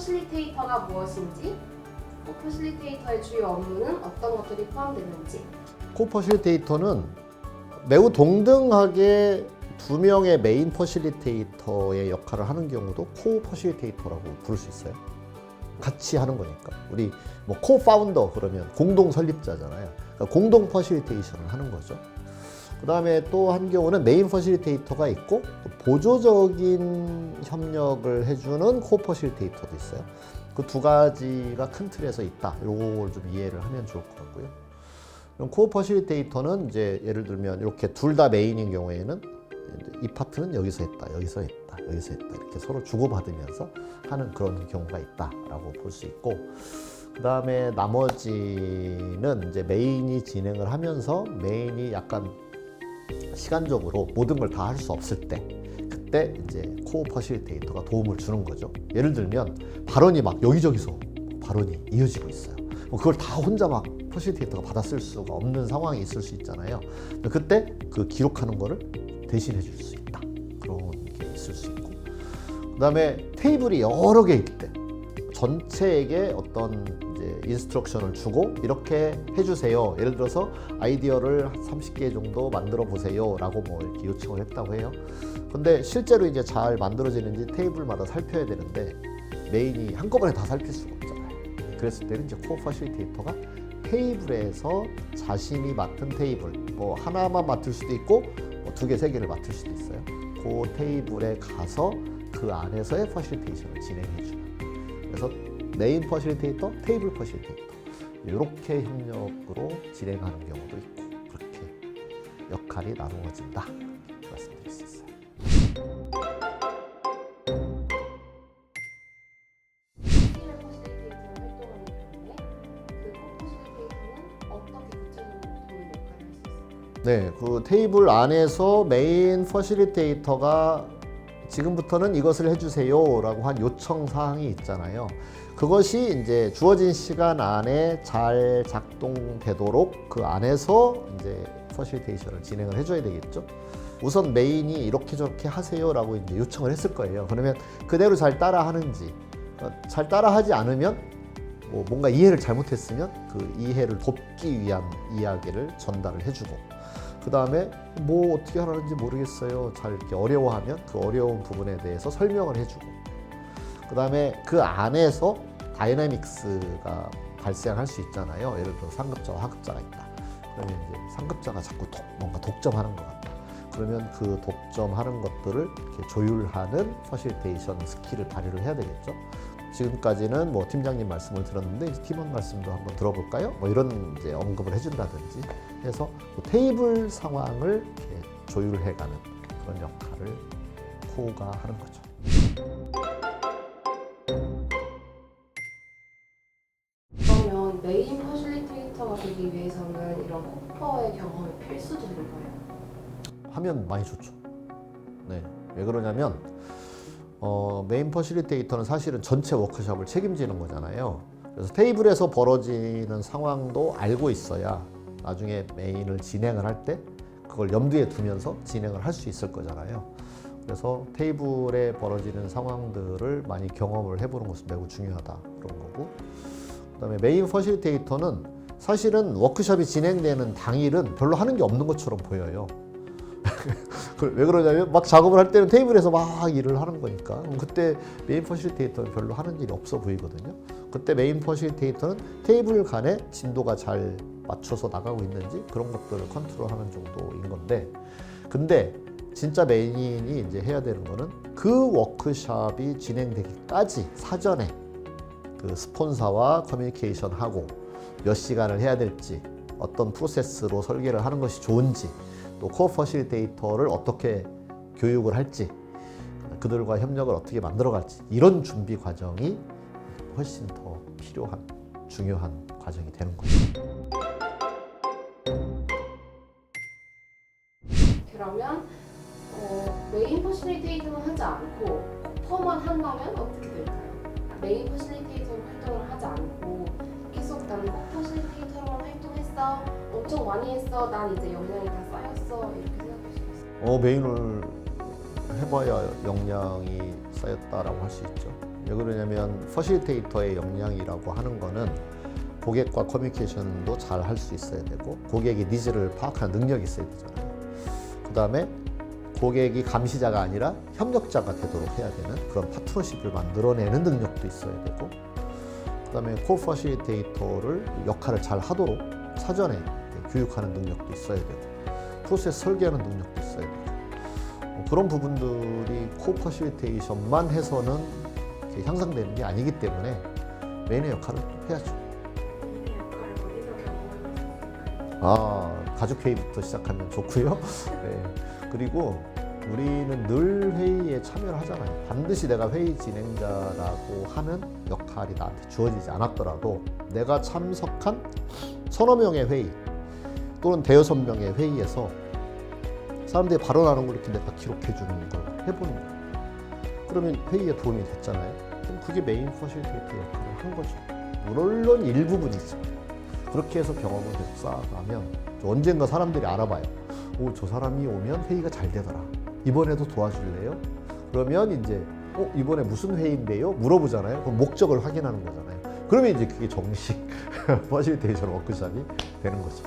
퍼실리테이터가 무엇인지, 퍼실리테이터의 주요 업무는 어떤 것들이 포함되는지. 퍼실리테이터는 매우 동등하게 두 명의 메인 퍼실리테이터의 역할을 하는 경우도 퍼실리테이터라고 부를 수 있어요. 같이 하는 거니까. 우리 뭐 파운더 그러면 공동 설립자잖아요. 그러니까 공동 퍼실리테이션을 하는 거죠. 그 다음에 또 한 경우는 메인 퍼실리테이터가 있고 또 보조적인 협력을 해주는 퍼실리테이터도 있어요. 그 두 가지가 큰 틀에서 있다. 요걸 좀 이해를 하면 좋을 것 같고요. 그럼 퍼실리테이터는 이제 예를 들면 이렇게 둘 다 메인인 경우에는 이 파트는 여기서 했다, 여기서 했다, 여기서 했다 이렇게 서로 주고받으면서 하는 그런 경우가 있다라고 볼 수 있고, 그 다음에 나머지는 이제 메인이 진행을 하면서 메인이 약간 시간적으로 모든 걸 다 할 수 없을 때 그때 이제 퍼실리테이터가 도움을 주는 거죠. 예를 들면 발언이 막 여기저기서 발언이 이어지고 있어요. 그걸 다 혼자 막 퍼실리테이터가 받아쓸 수가 없는 상황이 있을 수 있잖아요. 그때 그 기록하는 거를 대신해 줄 수 있다. 그런 게 있을 수 있고, 그 다음에 테이블이 여러 개 있을 때 전체에게 어떤 이제 인스트럭션을 주고 이렇게 해주세요. 예를 들어서 아이디어를 30개 정도 만들어 보세요 라고 뭐 이렇게 요청을 했다고 해요. 근데 실제로 이제 잘 만들어지는지 테이블마다 살펴야 되는데 메인이 한꺼번에 다 살필 수가 없잖아요. 그랬을 때는 이제 퍼실리테이터가 테이블에서 자신이 맡은 테이블 뭐 하나만 맡을 수도 있고 뭐 두 개, 세 개를 맡을 수도 있어요. 그 테이블에 가서 그 안에서의 퍼실리테이션을 진행해 주는. 그래서 메인 퍼실리테이터, 테이블 퍼실리테이터 이렇게 협력으로 진행하는 경우도 있고 그렇게 역할이 나누어진다. 이렇게 말씀드릴 수 있어요. 시니어 퍼실리테이터로 활동하는 경우에 그 퍼실리테이터는 어떻게 구체적으로 도움을 역할을 할 수 있을까요? 네, 그 테이블 안에서 메인 퍼실리테이터가 지금부터는 이것을 해주세요 라고 한 요청 사항이 있잖아요. 그것이 이제 주어진 시간 안에 잘 작동되도록 그 안에서 이제 퍼실리테이션을 진행을 해줘야 되겠죠. 우선 메인이 이렇게 저렇게 하세요 라고 이제 요청을 했을 거예요. 그러면 그대로 잘 따라 하는지, 잘 따라 하지 않으면 뭐 뭔가 이해를 잘못했으면 그 이해를 돕기 위한 이야기를 전달을 해주고, 그 다음에 뭐 어떻게 하라는지 모르겠어요. 잘 이렇게 어려워하면 그 어려운 부분에 대해서 설명을 해주고, 그 다음에 그 안에서 다이내믹스가 발생할 수 있잖아요. 예를 들어 상급자와 하급자가 있다. 그러면 이제 상급자가 자꾸 뭔가 독점하는 것 같다. 그러면 그 독점하는 것들을 이렇게 조율하는 퍼실리테이션 스킬을 발휘를 해야 되겠죠. 지금까지는 뭐 팀장님 말씀을 들었는데 이제 팀원 말씀도 한번 들어볼까요? 뭐 이런 이제 언급을 해준다든지 해서 그 테이블 상황을 이렇게 조율을 해가는 그런 역할을 코가 하는 거죠. 그러면 메인 퍼실리테이터가 되기 위해서는 이런 코퍼의 경험이 필수적인 거예요? 하면 많이 좋죠. 네, 왜 그러냐면 메인 퍼실리테이터는 사실은 전체 워크숍을 책임지는 거잖아요. 그래서 테이블에서 벌어지는 상황도 알고 있어야 나중에 메인을 진행을 할 때 그걸 염두에 두면서 진행을 할 수 있을 거잖아요. 그래서 테이블에 벌어지는 상황들을 많이 경험을 해보는 것은 매우 중요하다 그런 거고, 그다음에 메인 퍼실리테이터는 사실은 워크숍이 진행되는 당일은 별로 하는 게 없는 것처럼 보여요. 왜 그러냐면 막 작업을 할 때는 테이블에서 막 일을 하는 거니까 그때 메인 퍼실리테이터는 별로 하는 일이 없어 보이거든요. 그때 메인 퍼실리테이터는 테이블 간에 진도가 잘 맞춰서 나가고 있는지 그런 것들을 컨트롤하는 정도인 건데, 근데 진짜 메인이 이제 해야 되는 거는 그 워크숍이 진행되기까지 사전에 그 스폰서와 커뮤니케이션하고 몇 시간을 해야 될지, 어떤 프로세스로 설계를 하는 것이 좋은지, 또 코어 퍼실리테이터를 어떻게 교육을 할지, 그들과 협력을 어떻게 만들어갈지, 이런 준비 과정이 훨씬 더 필요한 중요한 과정이 되는 거죠. 그러면 메인 퍼실리테이터는 하지 않고 코퍼만 한다면 어떻게 될까요? 메인 퍼실리테이터로 활동을 하지 않고 계속 나는 퍼실리테이터로만 활동했어, 엄청 많이 했어, 난 이제 역량이 다 쌓였어 이렇게 생각할 수 있어요. 메인을 해봐야 역량이 쌓였다라고 할 수 있죠. 왜 그러냐면 퍼실리테이터의 역량이라고 하는 거는 고객과 커뮤니케이션도 잘 할 수 있어야 되고 고객의 니즈를 파악하는 능력이 있어야 되잖아요. 그 다음에 고객이 감시자가 아니라 협력자가 되도록 해야 되는 그런 파트너십을 만들어내는 능력도 있어야 되고 그 다음에 코 퍼실리테이터를 역할을 잘 하도록 사전에 교육하는 능력도 있어야 되고 프로세스 설계하는 능력도 있어야 되고 그런 부분들이 코 퍼실리테이션만 해서는 이렇게 향상되는 게 아니기 때문에 메인의 역할을 해야죠. 메인의 역할을 어디서 경험해보셨을까요? 가족 회의부터 시작하면 좋고요. 네. 그리고 우리는 늘 회의에 참여를 하잖아요. 반드시 내가 회의 진행자라고 하는 역할이 나한테 주어지지 않았더라도 내가 참석한 서너 명의 회의 또는 대여섯 명의 회의에서 사람들이 발언하는 걸 이렇게 내가 기록해 주는 걸 해보는 거예요. 그러면 회의에 도움이 됐잖아요. 그럼 그게 메인 퍼실리테이터 역할을 한 거죠. 물론 일부분이죠. 그렇게 해서 경험을 계속 쌓아가면 언젠가 사람들이 알아봐요. 오, 저 사람이 오면 회의가 잘 되더라. 이번에도 도와줄래요? 그러면 이제 이번에 무슨 회의인데요? 물어보잖아요. 그럼 목적을 확인하는 거잖아요. 그러면 이제 그게 정식 퍼실리테이션 워크숍이 되는 거죠.